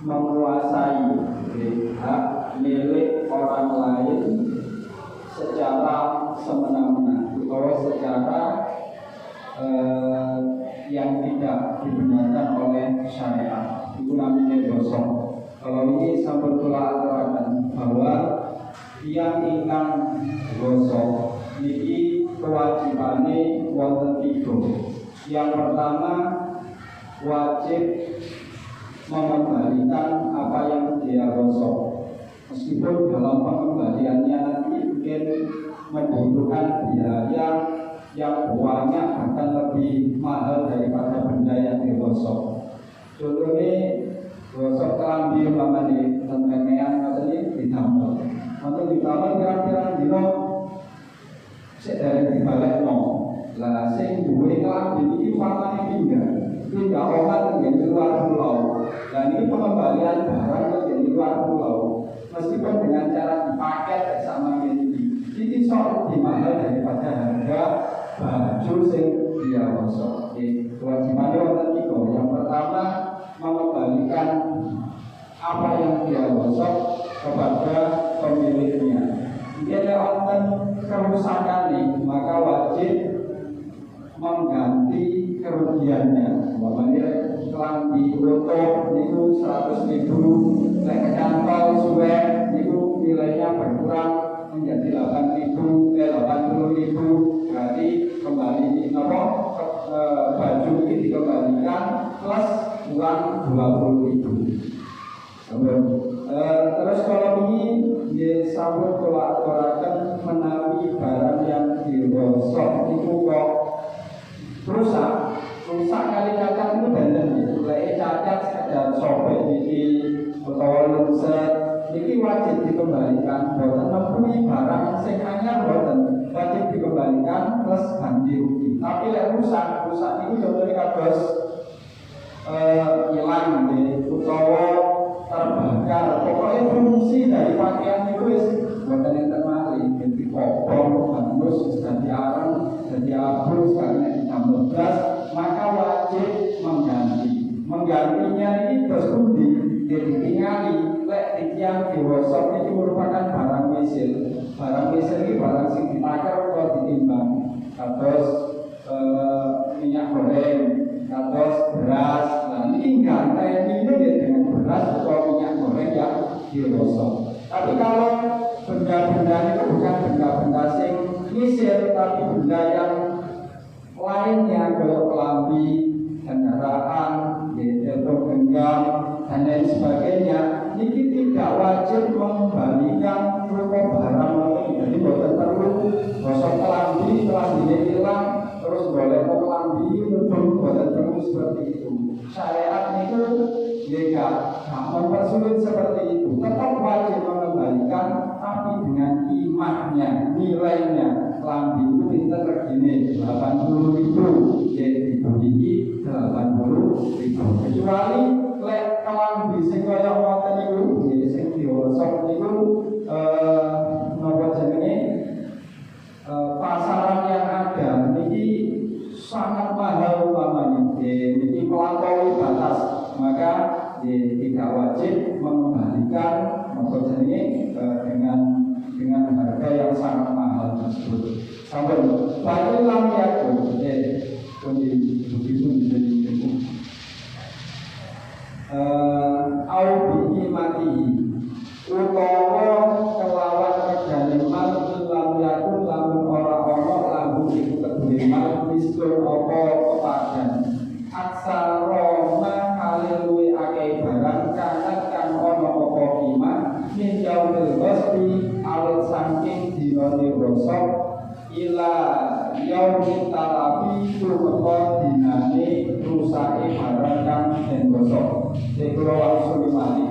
menguasai hak milik orang lain secara semena-mena atau secara yang tidak dibenarkan oleh syariat, itu namanya gosok. Kalau ini sampun kula aturaken bahwa yang ingkang gosok niki kewajibane wonten 3. Yang pertama, wajib mengembalikan apa yang dia gosok, meskipun dalam pengembaliannya nanti mungkin membutuhkan biaya yang banyak, bahkan lebih mahal daripada benda yang digosok. Contohnya gosok kelambi umpamane tentengan ngoten iki didamel. Wonten didamel kira-kira dino sik dereng dibalekno. Lah sing duwe kelambi iki pamane pindah orang di luar pulau. Dan ini pengembalian barang di luar pulau, meskipun dengan cara dipakai bersama ini soal lebih mahal daripada harga baju sing dia gosok. Kewajibannya wonten 3. Yang pertama, mengembalikan apa yang dia gosok kepada pemiliknya. Jika wonten kerusakan nih, maka wajib mengganti kerugiannya. Umpamanya kelambi utuh itu 100.000, nek kecantol suwe itu nilainya berkurang menjadi 80.000, berarti kembali baju ini dikembalikan plus uang 20.000. Terus kalau ini disambut kolaborasi menawi barang yang digosok itu kok rusak kali cacat itu benten itu mulai cacat sekedar sobek iki utawa lenset iki wajib dikembalikan. Boten nempuhi barang sing anyar boten wajib dikembalikan plus ganti rugi. Tapi lek rusak itu contohnya kados hilang utawa terbakar, pokoknya fungsi dari pakaian itu wis boten enten malih, dadi kopong, hangus, dadi areng, dadi abu, karena ditambah gas, maka wajib mengganti. Menggantinya ini terus pundi ditingali lek yang digosok itu merupakan barang mesil. Barang mesil ini barang sing ditakar atau ditimbang. Kados minyak goreng, kados beras. Nah, ini ganti ini dengan beras atau minyak goreng yang digosok. Tapi kalau benda-benda itu bukan benda-benda sing mesil, tapi benda yang lainnya, kalau kelambi, kendaraan, telepon genggam, dan lain sebagainya, ini tidak wajib mengembalikan rupa barang. Jadi bukan perlu gosok kelambi, kelambinya hilang, terus boleh kelambi, bukan perlu seperti itu. Syariat itu jika mempersulit seperti itu, tetap wajib mengembalikan, tapi dengan imahnya, nilainya. Lambi itu pinter regine 80.000, jadi dibeli 80.000. Kecuali lek kelambi sing kaya ngoten niku, nggih sing diwasok niku napa jenenge pasaran yang ada niki sangat mahal umpamanya, niki melampaui batas, maka tidak wajib mengembalikan napa jenenge dengan harga yang sangat mahal tersebut. Sampai bagi lam yakun, begitu menjadi bihi mati utawa kelawan regane mal lam yakun lamun ora ana lamun iku kedue mal mistur apa kepadan aksaroma kaliluwi akeh barang kanat kang ana apa iman min yaumil ghasbi awet saking dinane gosok ila yaumil talabi kumeka dinane rusake barang kang den gosok. Jadi kalau langsung dimali,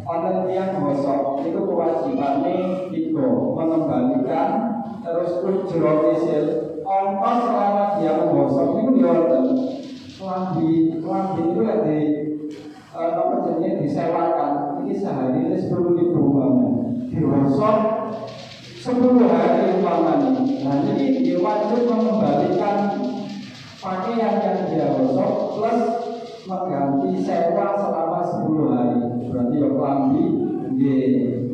orang yang gosok itu kewajibannya tiga mengembalikan terus ujroh isil ongkos selama dia menggosok itu diorder. Kelambi itu yang disewakan ini sehari ini 10.000 banget digosok 10 hari umpamanya. Nah jadi dia wajib mengembalikan pakaian yang dia gosok plus mengganti sewa selama 10 hari. Berarti ya kelambi di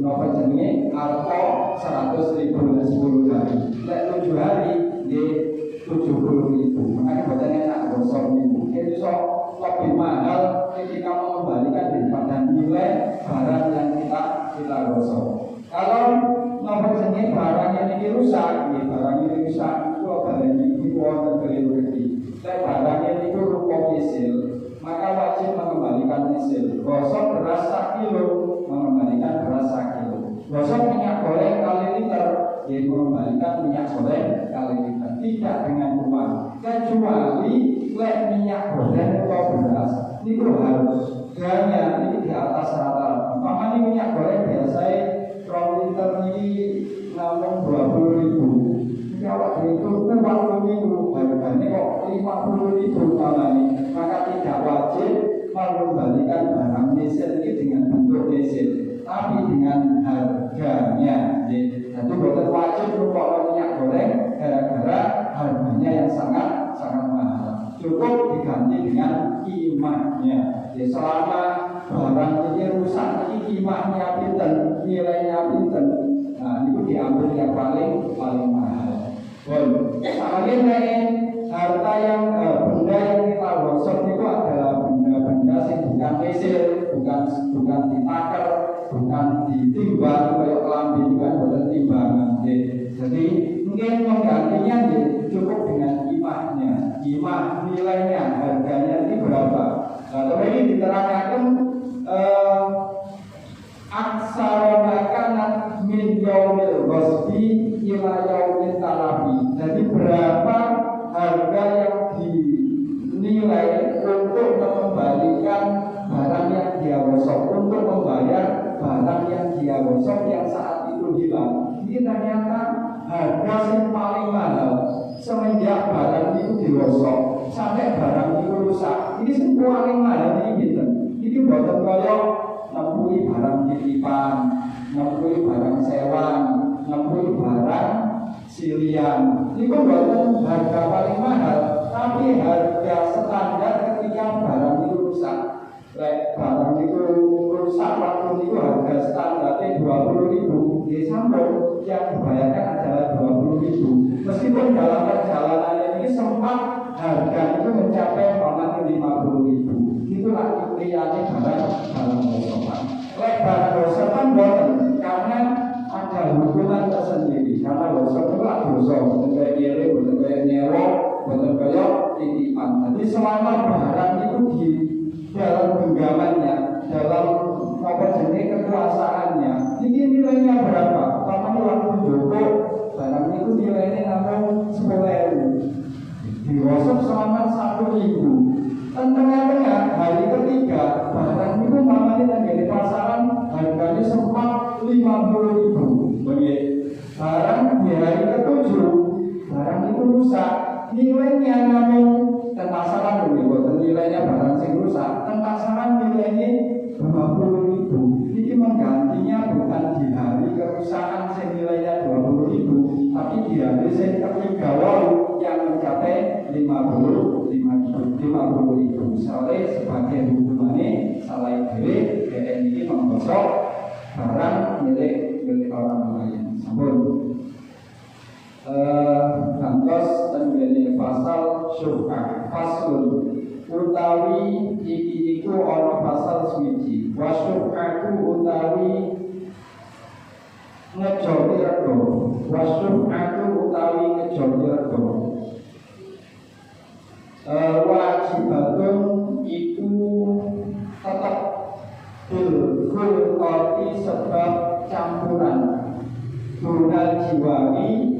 nova jenenge atau 100.000 10 hari. Lek 7 hari di 70.000. Makanya badannya enak gosok itu. Itu lebih mahal ketika mengembalikan daripada nilai barang yang kita gosok. Kalau nova jenenge barang yang ini rusak, barang ini rusak itu barang ini wonten keliru iki. Lek barang ini rupa isil, maka wajib mengembalikan isil. Gosok beras 1 kilo, mengembalikan beras 1 kilo. Gosok minyak goreng kali liter, mengembalikan minyak goreng kali liter. Tidak dengan uang. Kecuali lek minyak goreng atau beras, itu harganya ini di atas rata-rata. Umpamanya minyak goreng biasanya 2 liter ini namun 20.000. Kalau itu 40.000 harganya kok 50.000 umpamanya, maka tidak wajib mengembalikan barang mesin ini dengan bentuk mesin, tapi dengan harganya. Jadi bukan wajib merupuk minyak goreng gara-gara harganya yang sangat mahal. Cukup diganti dengan imahnya. Jadi selama barang ini rusak, ini imahnya pinten, nilainya pinten. Nah, itu diambil yang paling mahal. Apalagi harta yang benda yang kita gosok itu adalah benda-benda yang bukan mesin, bukan ditakar, bukan ditimbang, kayak kelambi juga bukan timbangan. Jadi mungkin menggantinya cukup dengan imahnya, imah nilainya, harganya ini berapa. Nah, ini diterangkan aksarona min yaumil ghasbi ila yaumil talabi. Jadi berapa harga yang dinilai untuk mengembalikan barang yang dia gosok, untuk membayar barang yang dia gosok yang saat itu hilang. Ini ternyata harga yang paling mahal semenjak barang itu digosok sampai barang itu rusak. Ini semua paling mahal ini gitu. Ini buatan kaya nemui barang titipan, nemui barang sewan, nemui barang silian. Ini bukan harga paling mahal, tapi harga standar ketika barang itu rusak. Barang itu rusak waktu itu harga standarnya 20.000. Di samping yang dibayarkan adalah 20.000. Meskipun dalam perjalanan ini sempat harga itu mencapai 50.000. Itulah intinya barang gosokan. Barang gosokan karena ada hukuman tersendiri. Karena gosok itu lah gosok, bukan kayak nyere, bukan kayak nyewa, bukan kayak titipan. Jadi selama barang itu di dalam genggamannya, dalam kekuasaannya, ini nilainya berapa? Pertama waktu Joko, barang itu nilainya namun 10.000. Digosok selama 1.000. Dan tengah-tengah nilainya namun tentasaran dulu, nilainya barang sing rusak, tentasaran nilainya 20.000. Ini menggantinya bukan di hari kerusakan sing nilainya 20.000, tapi di hari sing ketiga yang mencapai 50.000. Soalnya sebagai hukumannya salah diri, ini menggosok barang milik orang lain. Sampun. Kantos tenggene pasal syubhat fasul utawi iki iku ana pasal suci wa syubhatu utawi ngejoki rego wa syubhatu utawi ngejoki rego wajibatun iku tetap bilkul sebab campuran tunggal jiwani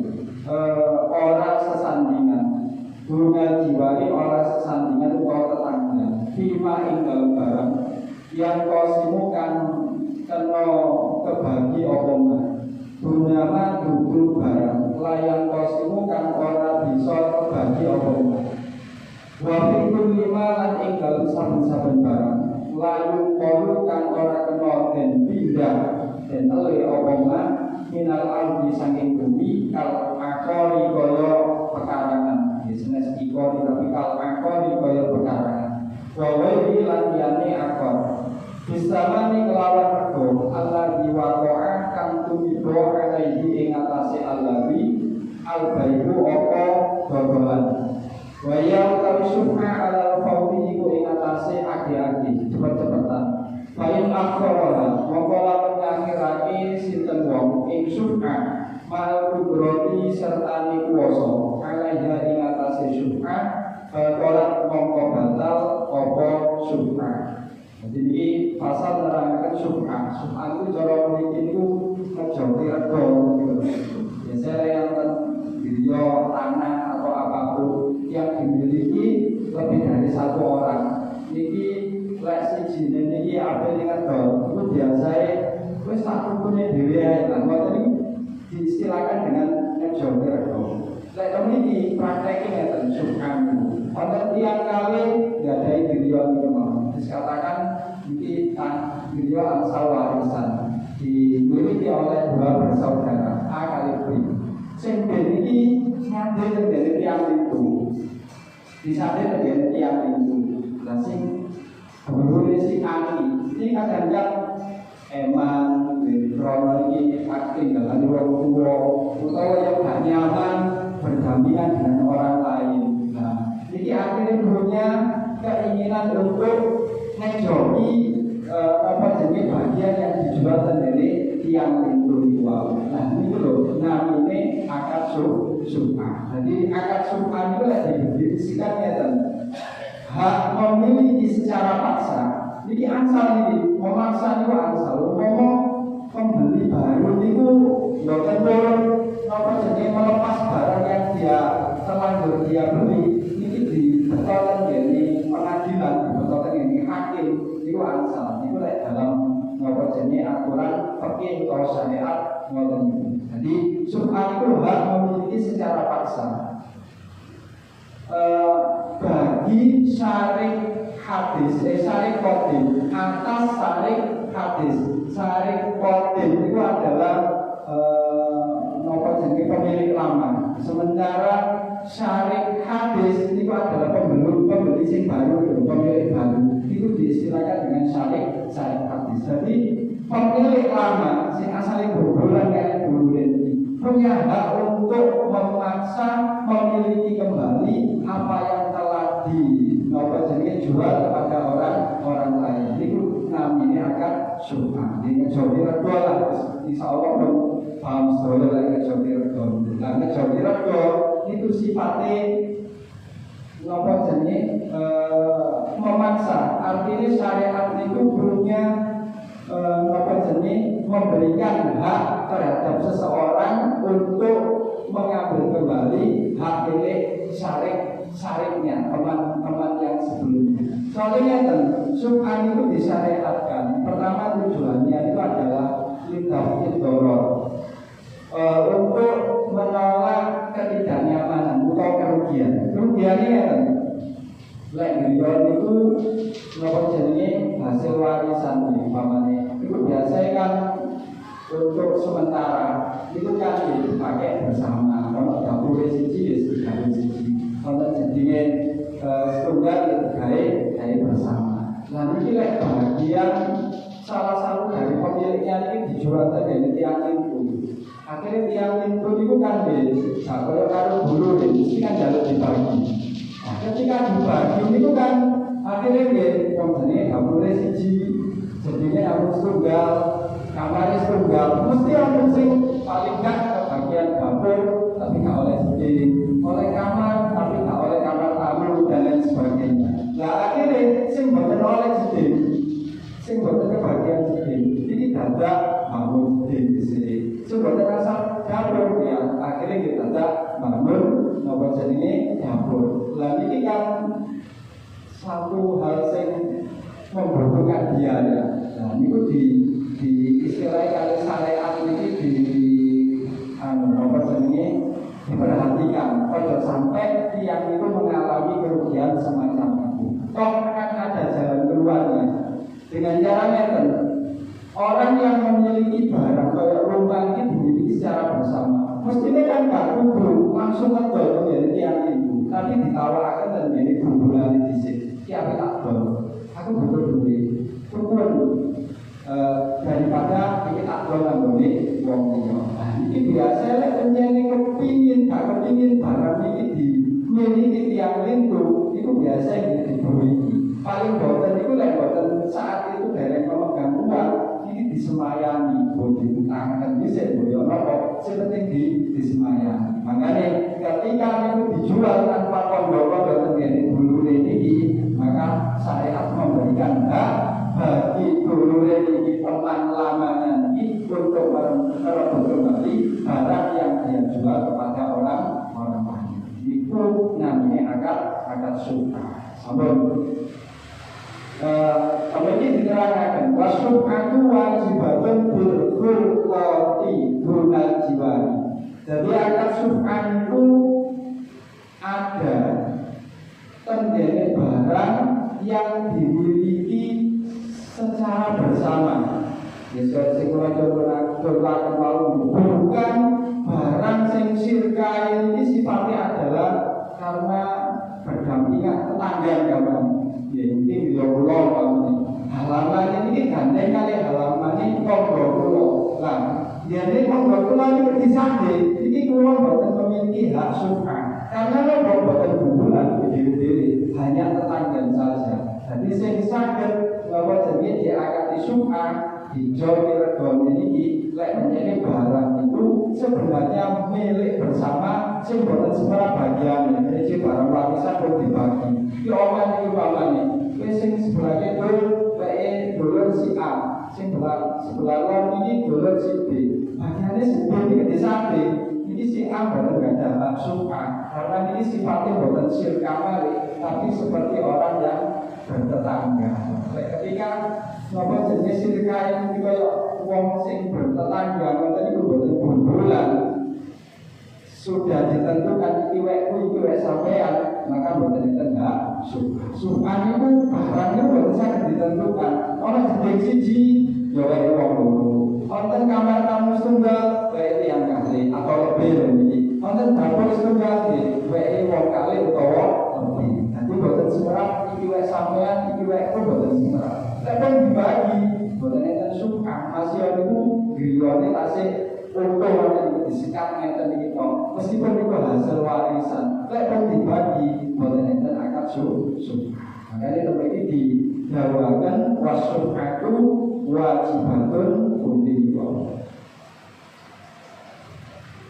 ora sesandingan, tunggal jiwani ora sesandingan ora tetangga. Fima ing dalam barang yang kosimu kan kena kebagi opoma. Dunyama duduk barang layang kosimu kan ora bisa kebagi opoma. Wafikun lima lan ing dalam saben-saben barang layu kolu kan ora kena dan pindah dan elih opoma. Minal ardi saking bumi kal akori kaya pekarangan bisnes ikori tapi kal akori kaya pekarangan wawai lan liyane akor bisamani kelawan rego Allah diwakoa kang tumibo alaihi ing atase alawi albaiku opo dodolan wayau kami syubha alal fawri iku ing atase agi-agi cepet-cepetan Bayin akhrola mongkola mengakhirake sinten wong ing syubha mal kubroti serta ni kuwasa alaiha ing atase syubha kolat mongko batal apa syubha. Jadi ini pasal menerangkan syubha. Syubha itu cara mriki niku ngejoki rego. Biasanya yang video tanah atau apapun yang dimiliki lebih dari satu orang. Niki lek siji niki ape ning ngedol itu biasae wis tak rukune dhewe ae lan ngoten iki diistilahkan dengan ngejoki rego. Lek mriki prakteke ngeten syubhan. Wonten tiyang kali gadai video niku mau dikatakan iki video angsal warisan dimiliki oleh dua bersaudara A kali B. Sing ben iki nyandhe dari tiyang itu. Disandhe dari tiyang itu. Lah sing guru si Ani, ini kadang-kadang eman, krono ini aktif dengan orang tua, atau yang gak nyaman berdampingan dengan orang lain. Nah, ini akhirnya gurunya keinginan untuk ngejoki apa jenis bagian yang dijual sendiri tiang itu wow. Nah ini loh, namanya akad syubha. Jadi akad syubha itu lagi didefinisikannya dan hak memiliki secara paksa. Jadi ansal ini memaksa itu ansal. Ngomong pembeli baru itu ya tentu apa jenis melepas barang yang dia terlanjur dia beli ini dibetulkan jadi pengadilan, dibetulkan ini hakim itu ansal. Itu dalam apa jenis aturan fikih atau syariat ngoten. Jadi syubha itu hak memiliki secara paksa. Bagi syarik hadis, syarik qadim atas syarik hadis. Syarik qadim itu adalah apa jenis pemilik lama. Sementara syarik hadis itu adalah pembeli sing baru, pemilik baru. Itu diistilahkan dengan syarik hadis. Jadi pemilik lama sing asalnya berbulan kayak dulu ini punya hak untuk memaksa memiliki kembali apa yang telah dijual kepada orang lain. Itu namanya akad syubha. Ini ngejoki rego lah. Insya Allah paham sedaya lah ngejoki rego. Nah ngejoki rego itu sifatnya memaksa. Artinya syariat itu punya memberikan hak terhadap seseorang untuk mengambil kembali hak milik syariknya teman-teman yang sebelumnya. Soalnya syubhan itu disyariatkan. Pertama tujuannya itu adalah lidafid doror, untuk menolak ketidaknyamanan, atau kerugian. Kerugiannya kan lek milion itu napa jenenge hasil warisan umpamane. Itu biasanya kan untuk sementara itu kan dipakai bersama. Kalau dapur siji ya dapur siji. Kalau jadinya setunggal itu gawe bersama. Nah ini lek bagian salah satu dari pemiliknya ini dijual dari tiang itu. Akhirnya tiang itu kan kalau dulu mesti kan jalur dibagi. Nah, ketika dibagi itu kan akhirnya komponen dapur siji, jadinya dapur setunggal, kamar setunggal. Mesti orang sing paling gak bagian dapur tapi nggak oleh oleh kamar tapi nggak oleh kamar tamu dan lain sebagainya. Nah akhirnya sing boten oleh sing boten kebagian ini dadak bangun di sini. Sebenarnya rasa dapur ya, akhirnya kita tak bangun nomor ini dapur. Lalu ini kan satu hal yang membutuhkan biaya. Nah ini di istilahnya kali syariat ini di nomor ini diperhatikan. Kalau sampai tiang itu mengalami kerugian semacam itu, toh akan ada jalan keluarnya dengan cara meten. Orang yang memiliki barang kayak rumah ini dimiliki secara bersama. Mestinya kan gak kudu langsung ngedol menjadi tiang itu, tapi ditawarkan dan menjadi bulan di sini. Siapa tak dol? Aku butuh duit. Turun daripada ini tak dol nanggone wong liya. Nah ini biasa lek menjadi kepingin barang ini dimiliki tiang itu biasa dibeli. Paling boten itu lek boten saat itu derek memegang uang. Disemayani, bodi tangan bisa boyo nopo, sepenting disemayani. Makanya ketika itu dijual tanpa pondok terjadi dulu ini, maka syariat memberikan hak bagi dulu ini teman lamanya ini untuk merebut kembali barang yang dia jual kepada orang lain. Itu namanya akad suka. Kemudian diterangkan wasyubhatu wajibatun bilkhulqati dunal jiwari. Jadi akad syubhan itu ada tendene barang yang dimiliki secara bersama. Yesus sing bukan barang sing sirka ini sifatnya adalah karena berdampingan tetangga kawan. Ya ini video pulau halaman ini gandeng kali halaman ini kongro pulau lah. Jadi kongro pulau ini berdisade. Ini pulau bukan memiliki hak suka karena lo bukan bulan berdiri hanya tetangga saja. Jadi saya sakit bahwa jadi dia akan disuka hijau diregoni ini lek menjadi barang itu sebenarnya milik bersama sebenarnya semua bagian. Jadi barang warisan pun dibagi. Di orang itu bapaknya, sing sebelah itu kayak dolar si A, sing sebelah lain ini dolar si B. Bagiannya si B ini desa B, ini si A baru nggak ada hak suka karena ini sifatnya bukan syirka mari, tapi seperti orang yang bertetangga. Ketika nopo jenis syirka yang kayak uang sing bertetangga, tadi itu bukan bulan. Sudah ditentukan iwekku sampean, maka bukan ditengah sukan itu barangnya bukan sangat ditentukan. Orang sedang siji jawab uang dulu. Orang kamar tamu setunggal kayak yang kali atau lebih lebih. Orang dapur setunggal kayak uang kali atau lebih. Nanti bukan semerap iwek sampean iwekku bukan semerap. Tapi dibagi bukan yang sukan masih itu gilirannya tasik. Untuk yang disekatnya tadi itu, meskipun itu hasil warisan, lepas dibagi, boleh nanti akan suka. Makanya tempat ini didawakan wasyubhatu wajibatun buntiwa.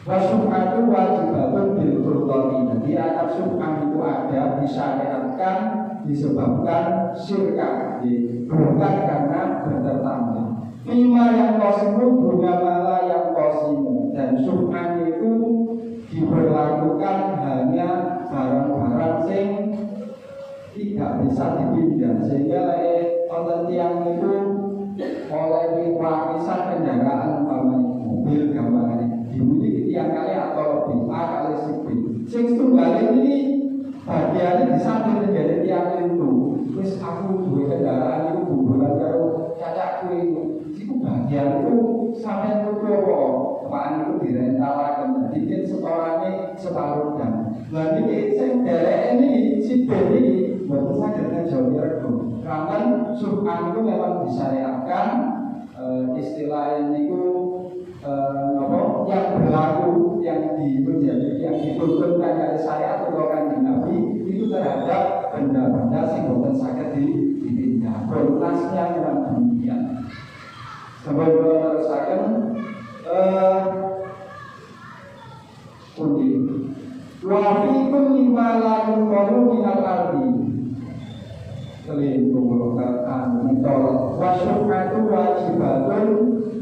Wasyubhatu wajibatun bilkhulqati. Jadi akad syubhah itu ada disyariatkan disebabkan syirka, bukan karena bertetangga. Lima yang kosimu bunga malah yang kosimu. Dan syubhan itu diberlakukan hanya barang-barang sing tidak bisa dipindah. Sehingga konten tiang itu oleh warisan kendaraan umpamanya mobil gambarannya dimiliki tiang kali atau lebih A kali 10. Sing tunggal ini bagiannya disambil menjadi tiang itu. Terus aku duwe kendaraan itu kumpulan karo cacakku itu. Iku bagian itu sampai itu apa? Apaan itu direntalakan. Jadi setorannya separuh dan. Nah ini sing derek ini si Beni buat saya dengan jauh rego. Karena Subhan itu memang disyariatkan istilah ini itu yang berlaku yang diturunkan dari saya atau kanjeng Nabi itu terhadap benda-benda sing boten saged dipindah. Kontrasnya memang demikian. Sebelum menerusaken undi. Wa fikum lima lakum qalu minal ardi. Selingkuh kata mentol. Wa syukatu wajibatun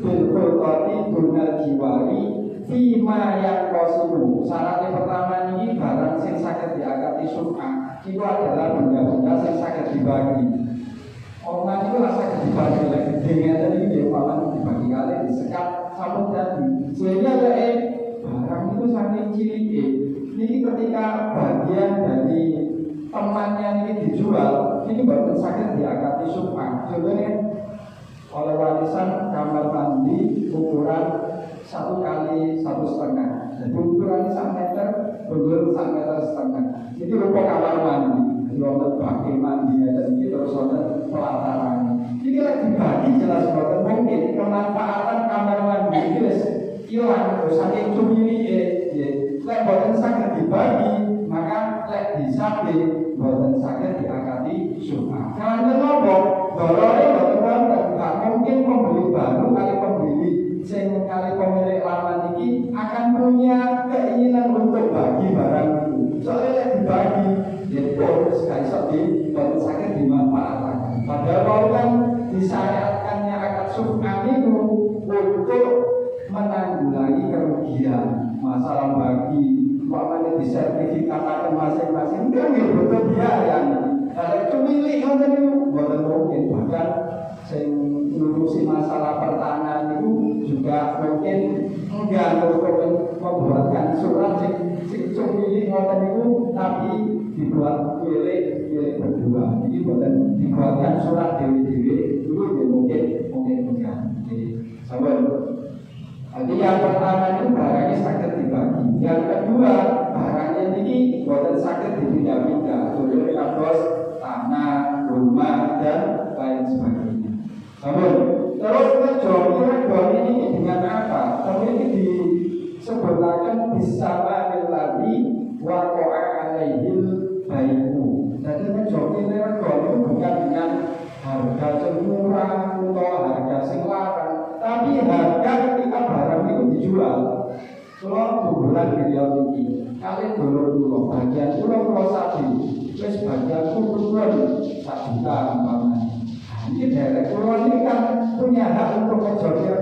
bil qurqati dunal jiwari fima yang qasimu. Syarat yang pertama ini barang sing saged diangkat syukah itu adalah benda-benda sing saged dibagi. Orang itu rasa dibagi lagi dengan tadi dia paman dibagi kali disekat sabun tadi. Sehingga barang itu saking cilik. Ini ketika bagian dari temannya ini dijual, ini baru sakit diangkat syukah. Contohnya oleh warisan kamar mandi ukuran 1 kali 1,5. Jadi ukuran 1 meter, betul 1,5 meter. Jadi rupa kamar mandi. Untuk bagi mandi dan ini terus ada pelataran. Ini lagi dibagi jelas bahwa mungkin kemanfaatan kamar mandi ini hilang terus saking cumili lek boten saged dibagi maka lek disambi boten saged diangkati syukah. Karena nopo dolore boten wonten, gak mungkin pembeli baru kali pembeli sing kali pemilik lama ini akan punya keinginan untuk bagi barang itu. Soalnya lek dibagi jadi terus gak iso boten saged dimanfaatkan. Padahal kalau kan disyariatkannya akad syukah itu untuk menanggulangi kerugian masalah bagi umpamanya disertifikatkan masing-masing kan ya butuh biaya. Kalau itu milik ngoten niku boten mungkin, bahkan sing ngurusi masalah pertanahan itu juga mungkin enggak untuk membuatkan surat sing milik ngoten niku tapi dibuat milik berdua. Jadi boten dibuatkan surat dewe-dewe itu ya mungkin enggak. Jadi sabar. Jadi yang pertama itu barangnya sakit dibagi. Yang kedua barangnya ini buatan sakit dipindah-pindah. Contohnya kados, tanah, rumah dan lain sebagainya. Namun terus kejauhan ini dengan apa? Tapi ini disebutkan bersama lagi wakoa alaihil baiku. Jadi kejauhan itu bukan dengan harga murah atau harga sing larang. Tapi harga ketika barang itu dijual, kalau bulan beliau ini, kalian dulu bagian pulau sapi, terus bagian pulau 1 juta umpamanya. Ini daerah pulau ini kan punya hak untuk kejual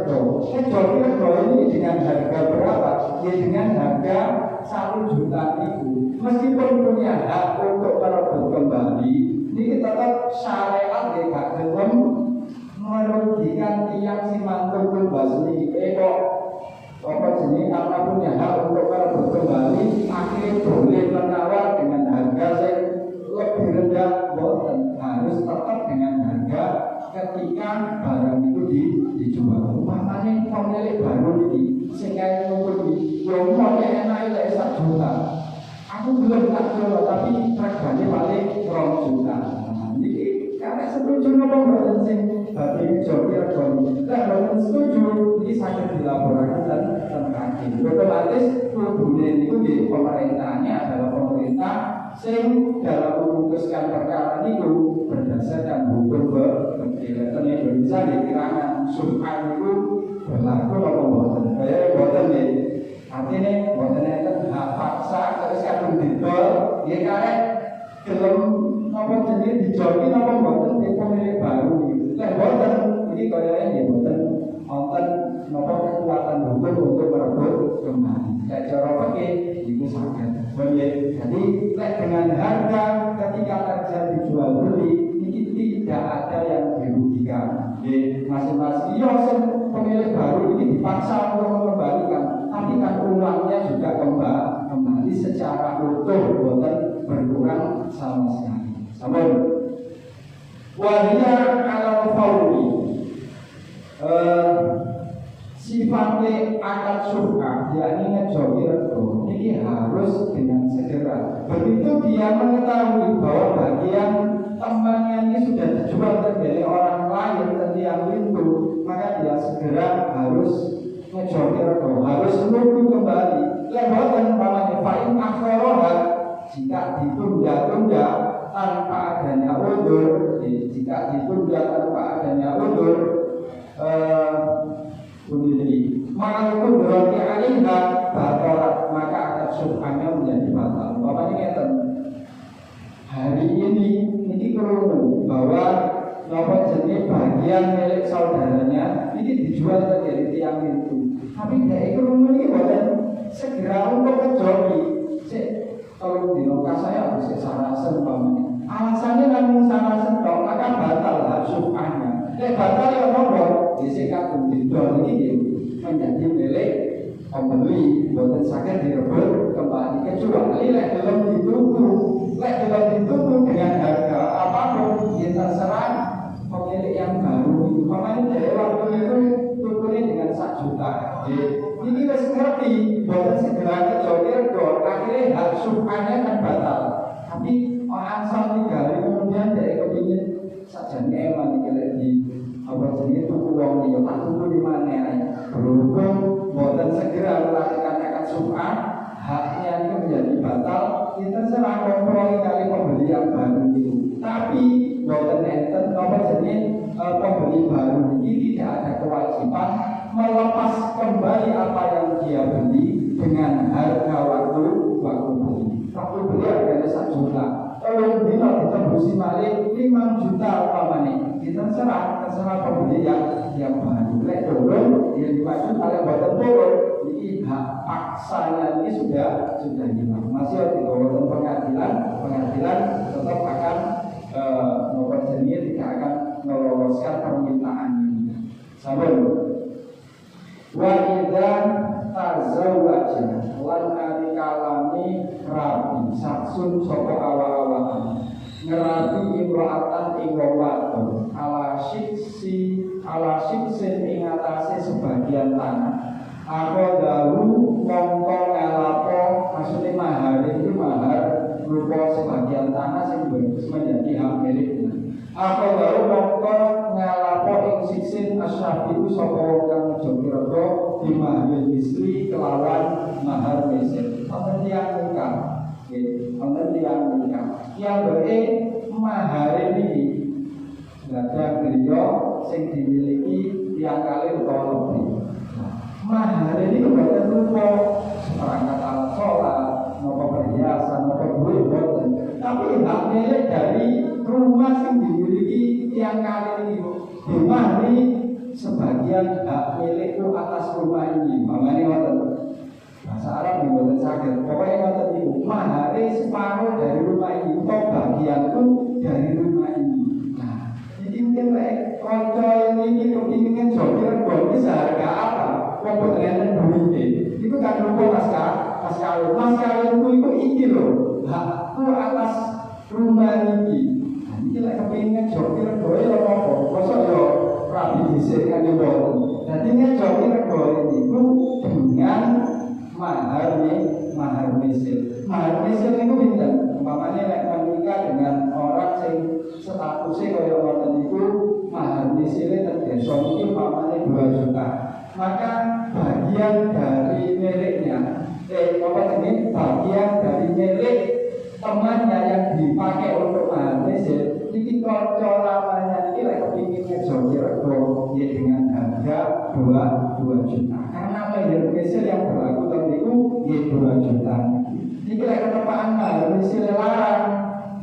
ini dengan harga berapa? Ya dengan harga 1 juta itu. Meskipun punya hak untuk merebut kembali, ini tetap syariat ya gak gelem merugikan tiang si mantu berbahasa ini kok apa jenis karena punya hak untuk merebut kembali akhirnya boleh menawar dengan harga yang lebih rendah boten harus tetap dengan harga ketika barang itu dijual. Makanya pemilik baru ini sehingga ngumpul di yang mau enak itu 1 juta aku belum tak jual tapi harganya paling 2 juta. Karena setuju ngomong boten sing bagi jokir kon. Lah boten setuju iki saged dilaporkan dan hakim. Otomatis kudune niku nggih pemerintahnya adalah pemerintah sing dalam memutuskan perkara niku berdasarkan hukum kebijakan Indonesia di kirangan Subhan niku berlaku apa boten. Kaya boten nggih. Artine boten enten hak paksa terus kadung didol nggih karek gelem apa jenis dijoki apa boten di pemilik baru gitu. Lah boten iki kaya ya boten wonten napa kekuatan hukum untuk merebut kembali. Kayak cara pakai iku saged. Jadi dengan harga ketika terjadi jual beli ini tidak ada yang dirugikan. Masing-masing pemilik baru ini dipaksa untuk mengembalikan, tapi kan uangnya juga kembali nanti secara utuh boten berkurang sama sekali. Sampun. Wahia kalau fauli sifatnya akad suka, yakni ngejoki rego, ini harus dengan segera. Begitu dia mengetahui bahwa bagian temannya ini sudah dijual dari orang lain dan yang itu, maka dia segera harus ngejoki rego, harus menunggu kembali. Lewatan pamannya fa'in akhoroha, jika ditunda-tunda tanpa adanya udzur, jika ditunda tanpa adanya udzur, maka itu berarti alihha batarat, maka akad subhannya menjadi batal. Bapaknya ngeten, hari ini kerungu bahwa nopo jenis bagian milik saudaranya ini dijual dari tiang itu, tapi dari kerungu ini bukan segera untuk kejoki. Kalau di lokasi saya harus sarasen pamannya. Alasannya namun sarasen dong, maka batal hak subhannya. Batal yang nomor disikat dijual ini menjadi milik pembeli, bukan sakit direbut kembali, kecuali lek belum dituku dengan harga apapun, ya terserah pemilik yang baru itu. Makanya dari waktu itu tukunya dengan 1 juta. Ini harus ngerti, bukan segera kejoki rego, akhirnya hak subhannya kan batal. Tapi orang asal 3 hari kemudian dari kepingin sajane eman di apa jenis tuku wong dia tak tuku di mana berhubung bukan segera melakukan akad subhan, haknya itu menjadi batal. Kita serah kontrol kali pembeli yang baru itu. Tapi bukan enten apa jenis pembeli baru ini tidak ada kewajiban melepas kembali apa yang dia beli dengan harga waktu beli. Waktu beli harganya 1 juta. Kalau dino ditembusi balik 5 juta umpamanya, kita terserah pembeli yang baru. Lek turun, dia 5 juta yang buatan turun. Jadi hak paksanya ini sudah hilang. Masih di bawah pengadilan tetap akan nomor jenis tidak akan meloloskan permintaan ini. Sabun. Wa idzan tazawwaja lan alikalami rabi saksun sapa awa-awan ngerabi imro'atan ing wong wadon ala siksin ing atase sebagian tanah. Aku dalu mongko ngalapo, maksudnya mahar itu mahar berupa sebagian tanah sing menjadi hak miliknya. Aku dalu mongko ngalapo ing siksin asyafiku sapa kang ngejoki rego di mahar misli kelawan mahar misli. Wonten tiyang nikah, wonten tiyang nikah. Yang berarti mahar ini ada gereja sing dimiliki tiang kali utawa lebih. Mahar ini bukan berupa perangkat alat sholat, maupun perhiasan, maupun duit, tapi hak milik dari rumah yang dimiliki tiang kali ini. Dimahari sebagian hak milik itu atas rumah ini. Makanya ngoten bahasa Arab dibuat sakit. Pokoknya ngoten itu mahari separuh dari rumah ini, atau bagian itu dari rumah ini. Nah, jadi mungkin konco ini kepingin jodoh ini seharga apa? Wong ternyata duwite. Iku kan lupa mas kawin. Mas kawin itu iki lho. Hakku atas rumah ini. Nah, iki lek kepengin joki regoe lho apa? Mosok yo rabi dhisik kan yo boten. Dadi nek joki regoe niku dengan mahar misil. Mahar misil niku pinten? Umpamane lek menikah dengan orang sing statusé kaya ngoten niku mahar misile terbiasa iki umpamane 2 juta. Maka bagian dari miliknya, bagian dari milik temannya yang dipakai untuk mahar misil, ini kocok lamanya ini lagi kepingin ngejoki rego dengan harga 2 juta. Karena mahar misil yang berlaku tentu itu 2 juta. Ini lagi ketepaan mahar misil larang,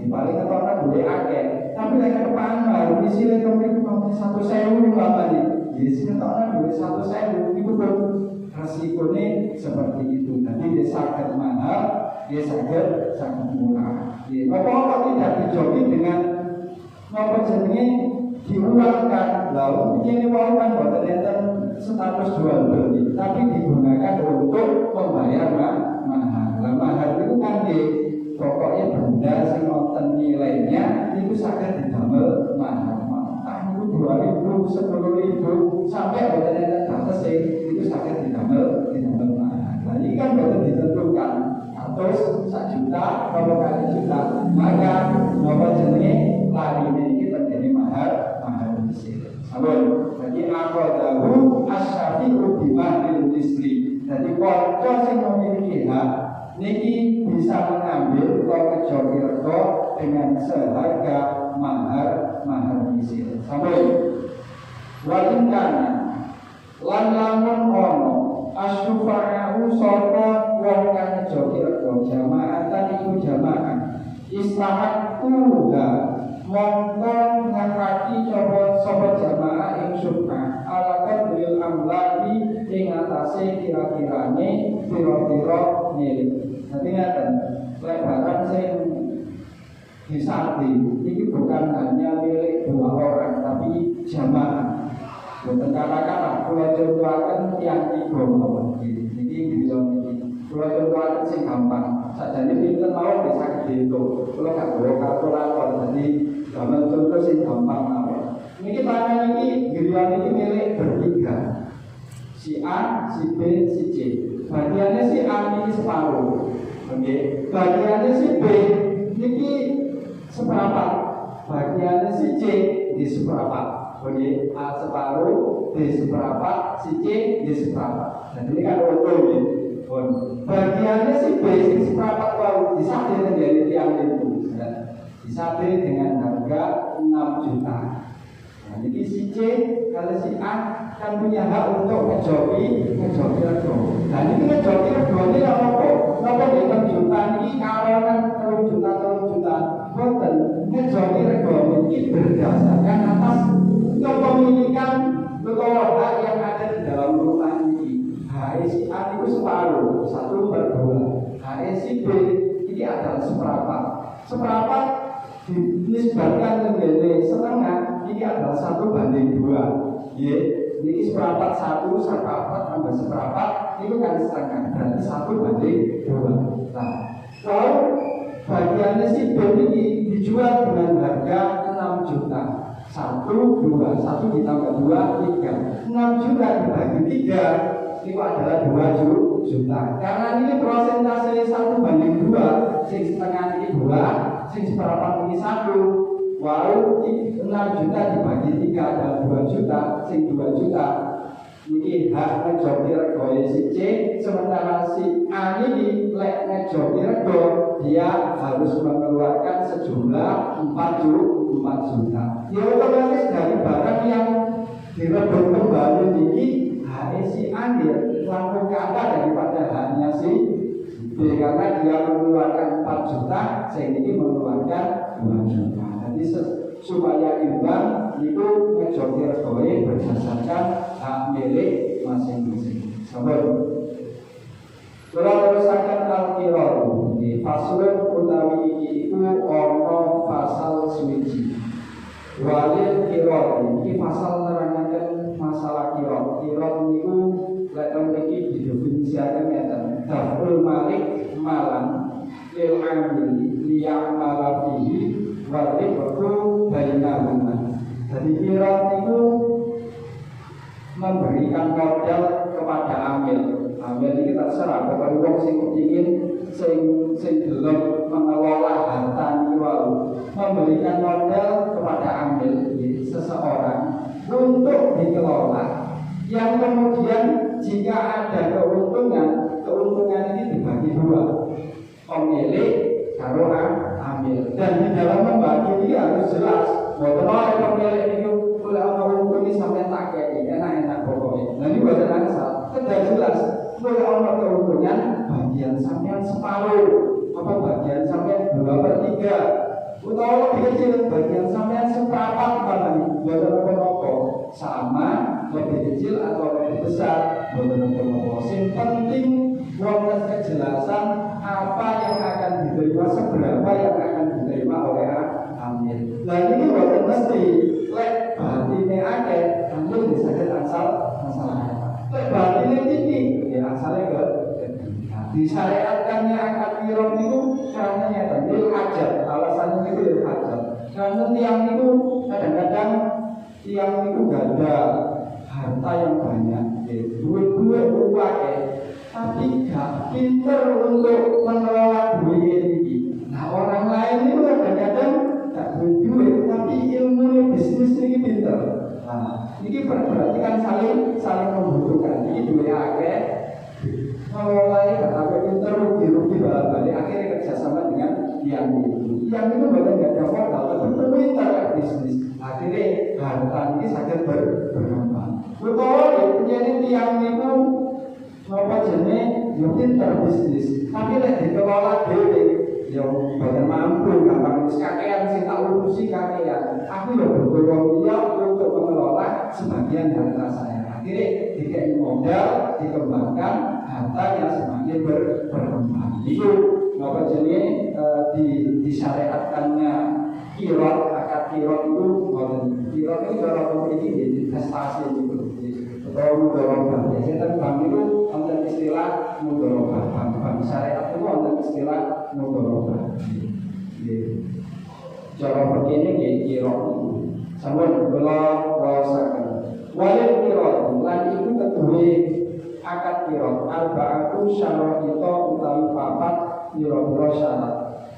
di paling ketepaan boleh akeh. Tapi lagi ketepaan mahar misil itu mungkin 1.000 nih. Jadi sementara duit 1.000 itu pun resikonya seperti itu. Nanti dia sakit mahal, dia sakit murah. Apa-apa tidak dijoki dengan apa jenenge diuangkan. Lalu ini uangkan buat ternyata status jual beli, tapi digunakan untuk membayar mahal. Lalu mahar itu kan di pokoknya benda sing wonten nilainya itu saged didamel mahar. Itu 2.000, 10.000 sampai boten enten batas itu saged didamel mahar. Nah ini kan boten ditentukan terus 1 juta berapa kali juta, maka napa jenenge lari ini terjadi mahar misir. Sampun. Jadi aqadahu asy-syafi'u bimahdil misli. Jadi kanca sing memiliki hak niki bisa mengambil atau kejoki-rego dengan seharga mahar misir. Sampun. Walingkan lan lamun ono asyufa'u sapa wong kang kejoki-rego jamaatan iku jamaah istahat kuha mongko ngakati sapa jamaah ing syufa'ah ala kadril amlaki ing atase kira-kirane pira-pira milik. Dadi ngaten, lebaran sing disakti ini bukan hanya milik 2 orang tapi jamaah. Boten kata-kata kula contohaken tiyang 3 mawon iki bilang iki. Kula contohaken sing gampang. Sakjane pinten mawon bisa diitung. Kula gak bawa kalkulator dadi gampang contoh sing gampang mawon. Niki tangan iki griyan iki milik bertiga. Si A, si B, si C. Bagiannya si A ini separuh. Oke. Bagiannya si B niki seperempat. Bagiannya si C di seperempat. Oke, A separuh, B seperempat, si C di seperempat. Jadi ini kan utuh ya. Bagiannya si B seperempat wow, disabet dari tiang itu. Disabet dengan harga 6 juta. Nah, jadi si C kalau si A kan punya hak untuk ngejoki rego. Dan ini ngejoki rego ini apa? Di 6 juta ini kalau kan 3 juta. Boten ngejoki rego ini berdasarkan atas kepemilikan atau hak yang ada di dalam rumah ini. Hak si A itu separuh, 1/2. Hak si B ini adalah seperempat dinisbatkan menjadi setengah ini adalah 1/2. Ini seperempat 1/4 tambah seperempat itu kan setengah, berarti 1/2. Nah, kalau bagiannya si B ini dijual dengan harga 6 juta. 1, 2, 1 ditambah 2, 3 6 juta dibagi 3 itu adalah 2 juta. Karena ini prosentase 1/2, sing setengah ini 2, sing seperempat ini 1. Wow, 6 juta dibagi 3 adalah 2 juta, sing 2 juta ini hak ngejoki rego si C, sementara si A ini lek ngejoki rego dia harus mengeluarkan sejumlah 4 juta. Ya otomatis dari barang yang direbut kembali ini hak si A langsung kata daripada haknya si B karena dia mengeluarkan 4 juta, sehingga ini mengeluarkan 2 juta. Jadi supaya imbang itu ngejoki rego berdasarkan hak milik masing-masing. Sabar. Kalau terusakan al-qiror di faslun utawi iki iku ana pasal suci. Walil qiror iki pasal nerangaken masalah qiror. Qiror niku lek mriki didefinisikan ngeten. Daful malik malan lil amil liya'mala fihi wa ribhu bainahuma. Jadi qiror niku memberikan modal kepada amil. Amil ini terserah kepada wong sing kepingin sing gelem mengelola harta niku memberikan modal kepada amil seseorang untuk dikelola yang kemudian jika ada keuntungan ini dibagi 2, pemilik karo amil, dan di dalam membagi ini harus jelas bahwa pemilik itu kalau mau ini sampai tak kayak enak-enak pokoknya. Nah ini buatan asal sudah jelas kalau mau keuntungan bagian sampean separuh, apa bagian sampean 2/3, atau lebih kecil bagian sampean seperempat mana nih buatan apa-apa sama lebih kecil atau lebih besar buatan apa-apa. Yang penting wonten kejelasan apa yang akan diterima, seberapa yang akan diterima oleh amil. Nah ini bukan mesti lek batine akeh amil bisa asal masalah. Lek batine tinggi ya asalnya ke Disyariatkannya akad kirot itu karena nyata lil hajat, alasannya itu lil hajat. Karena tiang itu kadang-kadang tiang itu gak ada harta yang banyak, duit uang tapi gak pinter untuk mengelola duit ini. Nah orang lain itu kadang-kadang gak duit tapi ilmu bisnis ini pinter. Nah ini berarti kan saling membutuhkan. Ini duit akeh mulai kata pinter rugi balik akhirnya kerjasama dengan yang itu bahkan nggak ada modal tapi pinter bisnis akhirnya harta ini sangat berkembang. Betul, jadi tiang itu apa jenis yang pinter bisnis tapi lagi dikelola dewe yang badan mampu gampang kakean sih tak urusi kakean aku ya bertolong dia untuk mengelola sebagian harta saya akhirnya dikasih modal dikembangkan hartanya semakin berkembang. Itu apa jenis disyariatkannya kirot, akad kirot itu kirot itu dalam ini investasi itu atau mudorobah. Biasanya bank itu ada istilah mudorobah. Bank syariat itu ada istilah mudorobah. Cara begini kirot itu sama belum rasakan. Wajib kirot, lagi itu kedua akad kirot arba'atu syara'ita utawi papat pira-pira syarat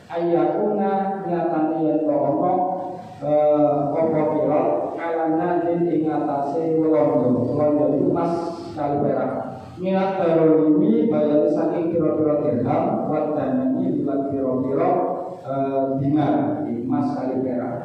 ayakuna nyatane yen to apa kirot alana ing atase londo itu mas kali perak minat darulimi bayar saking pira-pira dirham wa danani bilang pira-pira dinar mas kali perak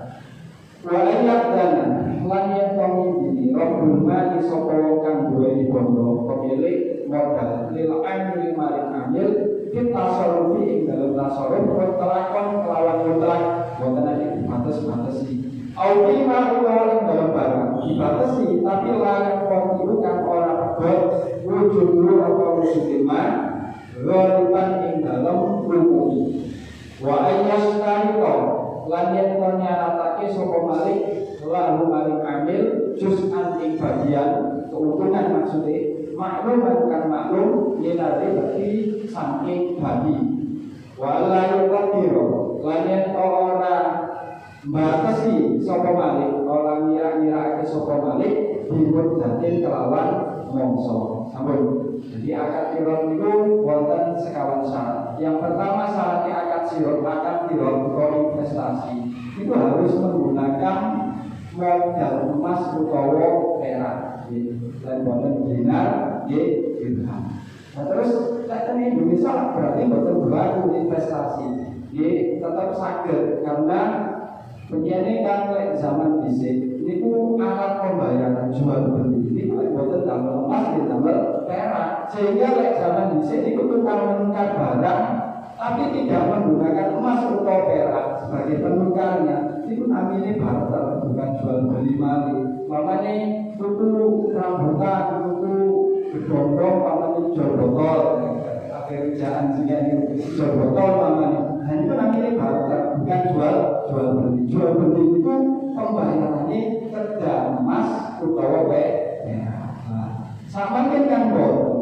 wa ayat dana lan yen pemimpin Rabbul Mali sapa kang duweni bondo pemilik modal lil amil maring amil kita sarufi ing dalem tasarruf kelakon kelawan mutlak boten nek dibatas-batasi auki ma'ruf ing dalem barang dibatasi tapi layak wong iku kang ora pedot wujud apa wujud iman ghaliban ing dalem rukun wa ayyastariqa lan yen nyaratake sapa malik lalu maring amil juz anting bagian keutuhan maksudnya maklum kan maklum yenari bagi saking bagi wala yuqaddiru lan yen ora batasi sapa malik ora ngira-ngira sapa malik dibuat datin kelawan mongso sampun. Jadi akad kirot itu wonten sekawan syarat. Yang pertama syaratnya akad kirot atau investasi itu harus menggunakan modal emas utawa perak dan wonten dinar dirham. Nah terus kita Indonesia berarti betul berlaku investasi tetap saged karena begini kan zaman dhisik niku alat pembayaran jual beli niku boten damel emas damel perak sehingga zaman dhisik niku tukang menukar barang tapi tidak menggunakan emas atau perak sebagai penukarnya niku namanya barter bukan jual beli mali makanya tuku rambutan tuku gedondong makanya jual botol kerjaan sehingga ini jual botol namanya dan itu namanya barter bukan jual beli itu pembayarannya kerja emas utawa perak. Sama kan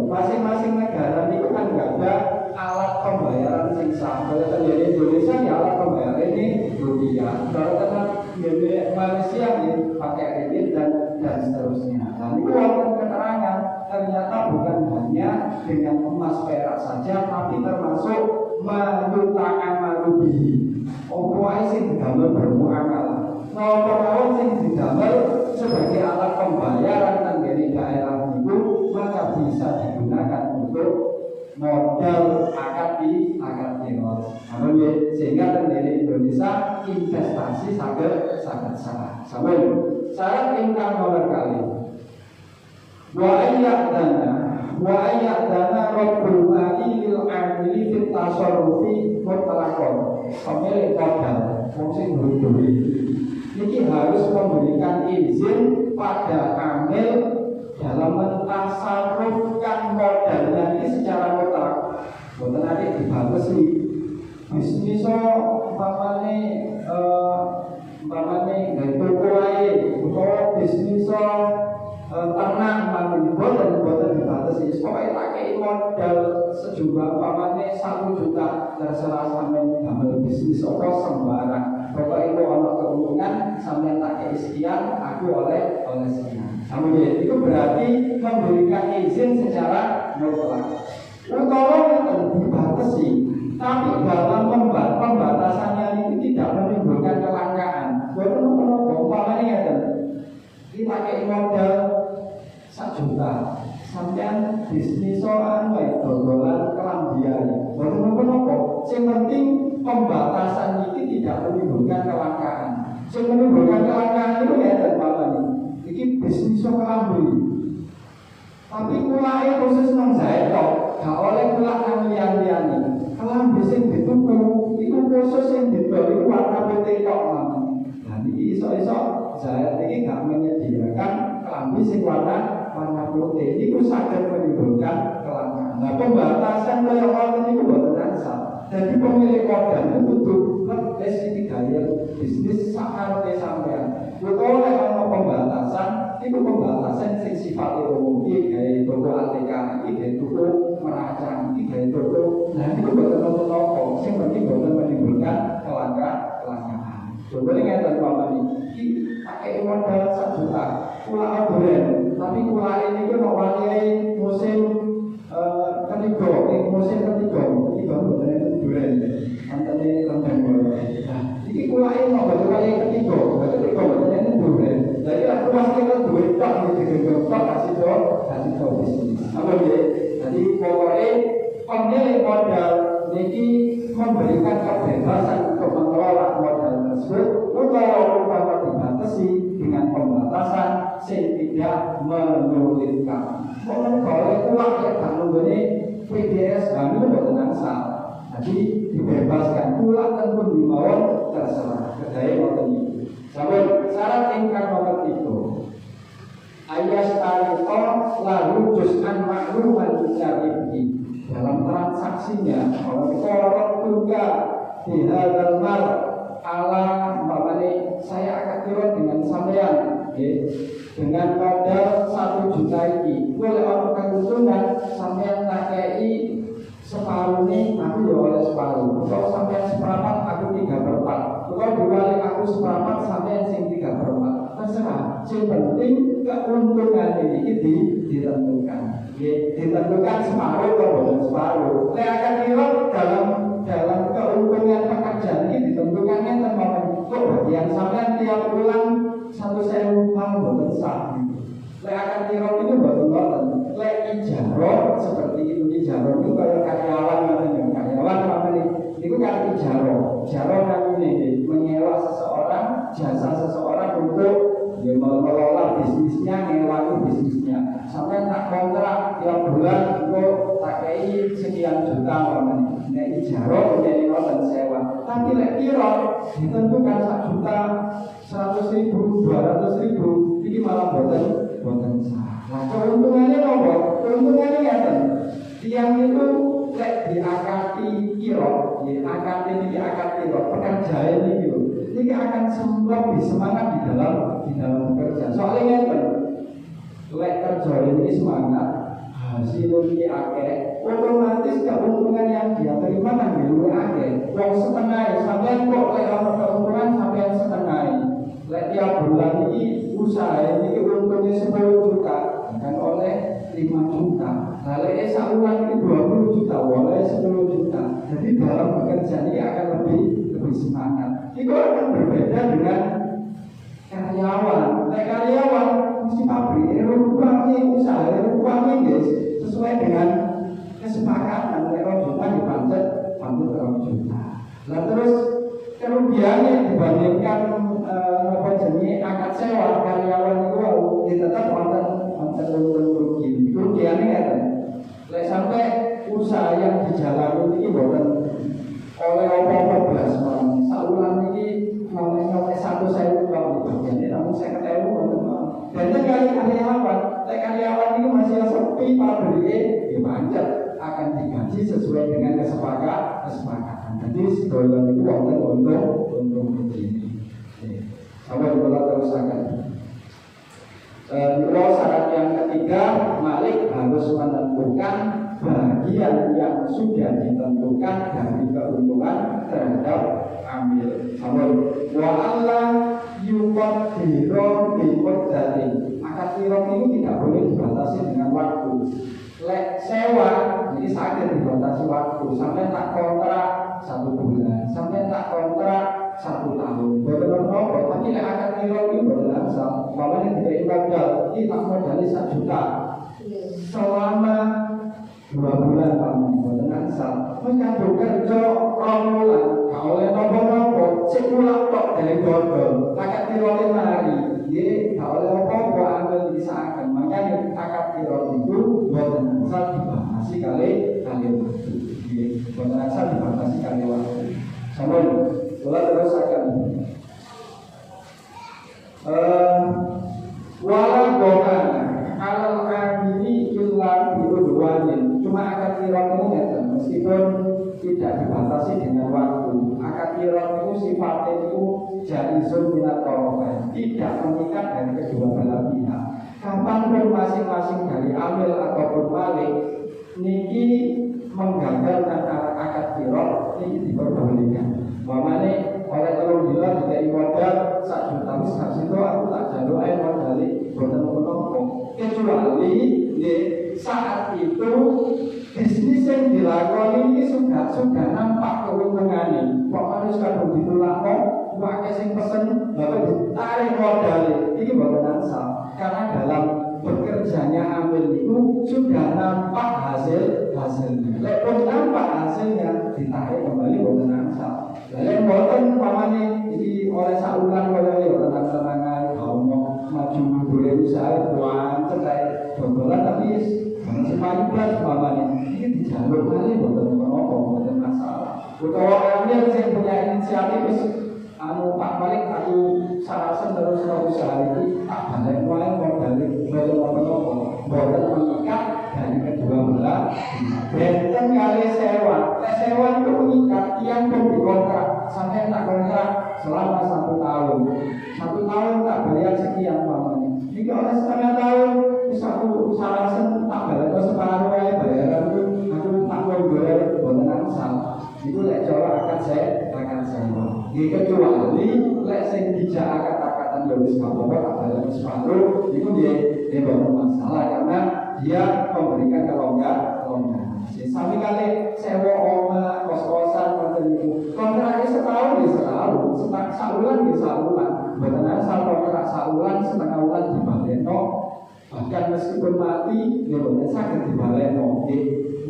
masing-masing negara itu kan nggak ada alat pembayaran yang sama. Kalau terjadi Indonesia ya alat pembayaran ini rupiah. Kalau tetap di Malaysia ini pakai ringgit dan seterusnya. Nah ini walaupun keterangan ternyata bukan hanya dengan emas perak saja, tapi termasuk menyutakan malubihi. Apa sing didamel bermuamalah. Napa sing didamel sebagai alat pembayaran dan dari daerah itu maka bisa digunakan untuk modal akad kirot. Namun sehingga dari Indonesia investasi sangat salah. Sampai syarat ingkang nomor kali. Wa ayat dana Rabbul Mali lil amili fit tasarrufi mutlaqan. Pemilik modal fungsi duit ini harus memberikan izin pada amil dalam mentasarrufkan modalnya ini secara mutlak. Boten nanti dibatasi. Bisnis umpamane gawe toko ae utawa bisnis ternak maupun boten dibatasi. Pokoknya pakai modal sejumlah umpamanya 1 juta, terserah sampai damel bisnis apa sembarang. Pokoknya itu ono keuntungan sampai tak sekian, aku oleh sekian. Kemudian itu berarti memberikan izin secara mutlak. Utama itu dibatasi, tapi dalam pembatasannya itu tidak menimbulkan kelangkaan. Boten umpamanya dipakai modal 1 juta, sampean bisnis soal dodolan kelambian. Boten nopo, yang penting pembatasan ini tidak menimbulkan kelangkaan. Yang menimbulkan kelangkaan itu ya dan ini bisnis soal kelambi. Tapi mulai khusus nang saya tok, gak oleh pulak nang liyan-liyan. Kelambi sing dituku, itu khusus yang didol itu warna putih tok namanya. Dan ini iso-iso saya ini gak menyediakan kelambi sing warna putih. Itu saged menimbulkan kelangkaan. Nah, pembatasan kaya ngoten niku boten asal. Jadi pemilik modal itu kudu ngetes iki gaya bisnis sakarepe sampean. Utawa nek ana pembatasan, itu pembatasan sing sifatnya umum iki gaya toko ATK, iki gaya toko merancang, iki gaya toko. Nah, itu boten nopo, sing penting boten menimbulkan kelangkaan. Contohnya ngeten umpamane iki pakai modal 1 juta, kula duren, tapi kula ini ku wali musim ketiga, musim ketiga boten duren. Antene lembang boten. Nah, iki kula ini boten wali ketiga boten duren. Jadi aku masih kan duit tak digenggam tak kasih do bisnis. Apa ya? Jadi pokoknya pemilik modal niki memberikan kebebasan untuk mengelola modal tersebut. Kalau umpama dibatasi dengan pembatasan sing tidak menyulitkan. Kalau uang yang tanggung ini PDS kami boten asal. Jadi dibebaskan pula tentu dimawon terserah kedai ngoten iki. Sampun syarat ingkang nomor 3. Ayas tarito lalu juz'an makluman syari'i. Dalam transaksinya kalau korot juga di hadzal mal ala maknane saya akan turun dengan sampean dengan modal 1 juta iki. Boleh orang keuntungan sampean takei separuh ini aku ya oleh separuh. Kalau sampai seperempat aku 3/4. Kalau dibalik aku seperempat sampai sing 3/4. Terserah. Yang penting keuntungan ini ditentukan. Ditentukan separuh atau bukan separuh. Saya akan kira dalam keuntungan pekerjaan ini ditentukannya teman-teman. Kok bagian sampai tiap bulan 1.000 pound bukan sah. Saya akan kira itu bukan. Lek ijarah seperti itu, ijarah itu kayak karyawan namanya itu kan ijarah namanya menyewa seseorang, jasa seseorang untuk mengelola bisnisnya, ngewangi bisnisnya. Sampai tak kontrak tiap bulan untuk pakai sekian juta namanya. Nah ijarah menjadi dan sewa. Tapi lek kira ditentukan 1 juta, 100.000, 200.000, ini malah boten sah. Nah, keuntungannya apa? Keuntungannya ngeten. Tiang itu lek diakati kira, diakati pekerjaan ini gitu. Ini akan lebih semangat di dalam bekerja. Soalnya ngeten. Lek kerja ini semangat, hasil ini akeh, otomatis keuntungan yang dia terima kan dulu akeh. Wong setengah sampai kok lek ana keuntungan sampai setengah. Lek tiap bulan ini usaha ini untungnya 10 juta. Kan oleh 5 juta. Lalu saluran itu 20 juta, oleh 10 juta. Jadi dalam pekerjaan ini akan lebih semangat. Itu akan berbeda dengan karyawan. Karyawan mesti pabrik, uangnya usaha, uangnya guys sesuai dengan kesepakatan. 2 juta dipancet 2 juta. Nah terus kerugiannya dibandingkan akad sewa karyawan itu tetap kerugiannya ya kan. Sampai usaha yang dijalani ini bukan oleh apa-apa belas malam. Saluran ini ngomong 1.000 kalau dibagiannya, namun 50.000 dan karyawan ini masih sepi pabriknya dipanjat akan digaji sesuai dengan kesepakatan. Jadi sedolan itu untung begini. Sampai bola terusakan. Syarat yang ketiga, Malik harus menentukan bagian yang sudah ditentukan dari keuntungan terhadap amil. Namun, wa Allah yuqaddiru bi qaddarin. Akad kirah itu tidak boleh dibatasi dengan waktu. Lek sewa, jadi sakit dibatasi waktu. Sampai tak kontrak 1 bulan, sampai tak kontrak 1 tahun. Betul-betul, tapi lek akad kirah itu berlangsung. Kalau ini tidak ibadah, ini tak modalnya 1 juta. Selama 2 bulan kamu dengan sal, mereka bekerja romulan. Kalau oleh nopo-nopo, sekulah tok dari bodol. Akad kirah mari, jadi kalau oleh nopo ambil bisa akan. Makanya akad kirah itu dengan sal dibatasi kali waktu. Dengan sal dibatasi kali waktu. Sampai, kita terus akan. Walau dokan alal amili illa biudwanin. Cuma akad kirah ini meskipun tidak dibatasi dengan waktu. Akad kirah itu sifatnya itu jaizun minat torofain, tidak mengikat dari kedua belah pihak. Kapanpun masing-masing dari amil ataupun malik niki menggagalkan akad kirah ini diperbolehkan. Mamane oleh tolong bilang tidak ibadah 1 juta wis itu aku tak jaluk ae modali boten nopo-nopo. Kecuali saat itu bisnis yang dilakoni ini sudah nampak keuntungannya. Pokoknya sudah ditulak kok, pakai sing pesen lalu ditarik modal ini boten asal. Karena dalam bekerjanya ambil itu sudah nampak hasilnya. Lepas nampak hasilnya ditarik kembali boten asal. Lalu boten pamane iki oleh saulan kaya ya tenang-tenangan mau maju boleh usaha buat cerai dodolan tapi masih plus pamane iki dijaluk kali boten menapa boten masalah. Utawa ambil sing punya inisiatif Pak Malik aku sarasen terus usaha ini tak balik wae modalnya boten menapa boten mengikat dari kedua belah. Benten kali sewa itu mengikat yang dikontrak sampai tak kontrak selama 1 tahun. 1 tahun tak bayar sekian pamane. Jika oleh setengah tahun bisa aku sarasen tak bayar separuh wae bayaran itu aku tak mau bayar boten asal. Itu lek cara akan saya kecuali lek sing dijak akad-akadan ya wis apa-apa tak bayar separuh itu dia boten masalah karena dia memberikan kelonggaran. Sami kali sewa omah kos-kosan ngoten niku. Kontraknya setahun ya setahun, saulan ya saulan. Mboten asal kontrak saulan setengah bulan dibalekno. Bahkan meskipun mati ya mboten saged dibalekno.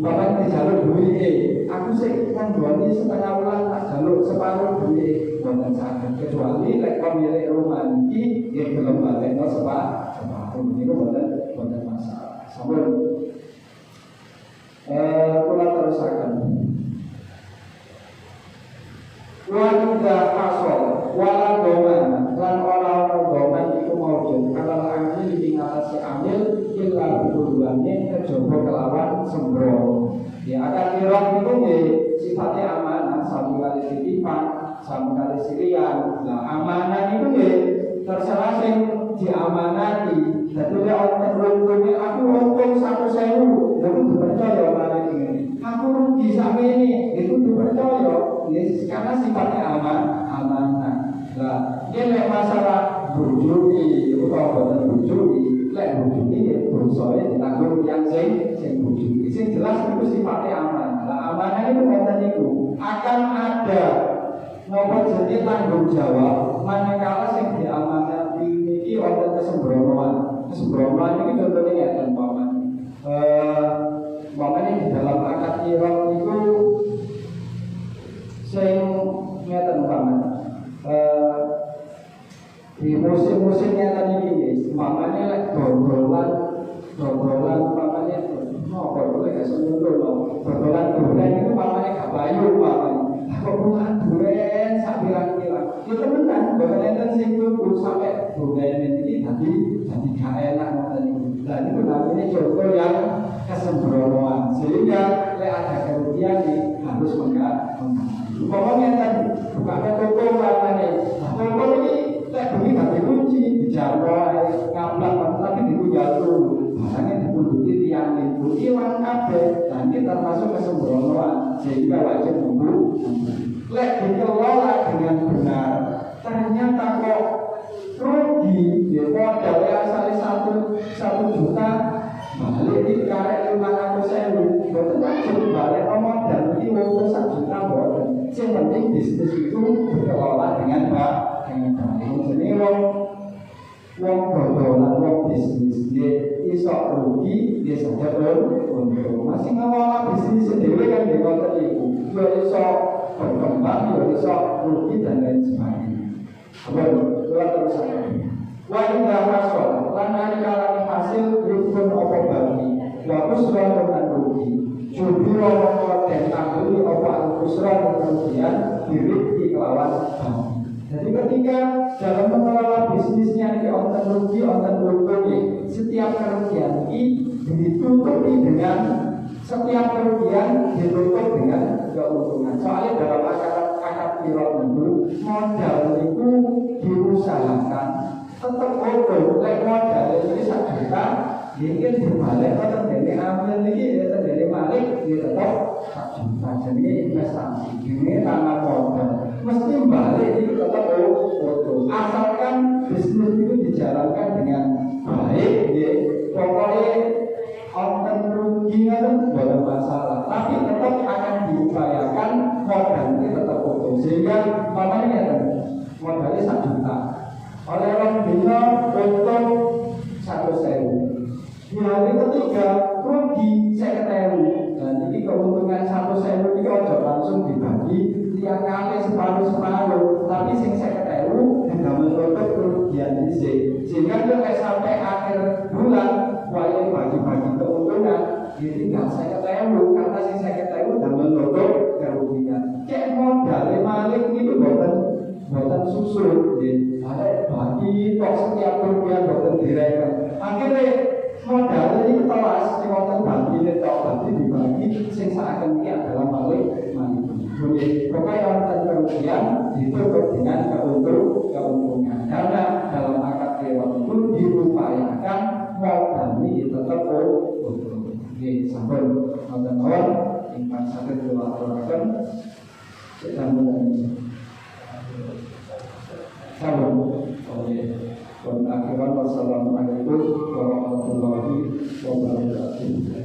Bapak dijaluk duit, aku sih kan jualnya setengah bulan tak jaluk separuh duit, mboten saged kecuali lek pemilik rumah iki ya belum balekno separuh niku mboten masalah. Sampun kula terusaken. Wanda asal wala doman lan ora doman iku maujud alal amil ing atase amil illa bidulane kejaba kelawan sembrono. Ya akad kirah itu sifatnya amanah, satu kali titipan, satu kali sirian. Nah amanah itu terserah sing diamanati. Jadi dia teruntuknya aku untung 1.000, aku dipercaya malah ini. Aku rugi sampai ini, itu dipercaya. Karena sifatnya amanah. Nah, ini masalah bujuki, itu kalau buatan bujuki, lek bujuki ya berusaha ditanggung yang sing bujuki. Sing jelas itu sifatnya amanah. Nah, amanah itu buatan itu akan ada nopo jadi tanggung jawab manakala sing diamanati iki wonten kesembronoan. Kesembronoan ini contohnya ya umpamanya di dalam akad kirah itu sing ngeten umpamanya di musim-musimnya tadi ini umpamanya lek dodolan umpamanya apa boleh gak semudah dodolan duren itu umpamanya gak bayu umpamanya kebutuhan duren sak pirang-pirang itu temenan bahkan enten sing tuku sampai duren ini jadi gak enak ngoten niku. Lah niku namanya contoh yang kesembronoan sehingga lek ada kerugian harus umpamanya tadi bukannya toko umpamanya toko ini lek beli gak dikunci dijaga ngablak tapi ibu iwan kabeh nanti termasuk kesembronoan sehingga wajib nunggu. Lek dikelola dengan benar ternyata kok rugi, ya modalnya asalnya satu juta balik di karek 500.000, betul wajib balik modal ini untuk 1 juta boten. Yang penting bisnis itu dikelola dengan baik. Jadi wong dodolan wong bisnis dia iso rugi, dia saja untung. Masih ngelola bisnis sendiri kan dia ngotot ibu, dia iso berkembang, dia iso rugi dan lain sebagainya. Terus wanita masuk, lanari kalami hasil rukun opo bagi, wakus dan rugi. Judi orang dan tangguli opo al-kusra kemudian diri kelawan bagi. Jadi ketika dalam mengelola bisnisnya ini onten rugi, onten untung, setiap kerugian ini ditutupi dengan setiap kerugian ditutup dengan keuntungan. Soalnya dalam akad pilot dulu modal itu diusahakan tetap untung. Lek modal ini 1 juta, mungkin dibalik atau dari ambil ini atau dari balik dia tetap 1 juta. Jadi investasi ini tanpa modal mesti balik itu tetap untung. Asalkan bisnis itu dijalankan dengan baik, ya. Pokoknya onten rugi itu bukan masalah, tapi tetap akan diupayakan modal ini tetap untung. Sehingga makanya modalnya 1 juta. Oleh orang bina untung 100.000. Di hari ketiga rugi 50.000. Dan ini keuntungan 100.000 ini ojo langsung dibagi tiap kali separuh, tapi sing 50.000 tidak menutup kerugian ini. Sehingga dia sampai akhir bulan wajib bagi-bagi keuntungan jadi nggak 50.000 karena sing 50.000 tidak menutup kerugian. Cek modal malik itu buatan susu, ada bagi kok setiap kerugian buatan direken. Akhirnya modal ini telas di buatan bagi ini berarti dibagi sing seakan ini adalah malik. Pokoknya onten kerugian ditutup dengan keuntungan. Karena dalam akad lewat itu diupayakan modal ini tetap untung. Sampai onten awal ingkang saged kula aturaken sampun wassalamualaikum warahmatullahi wabarakatuh.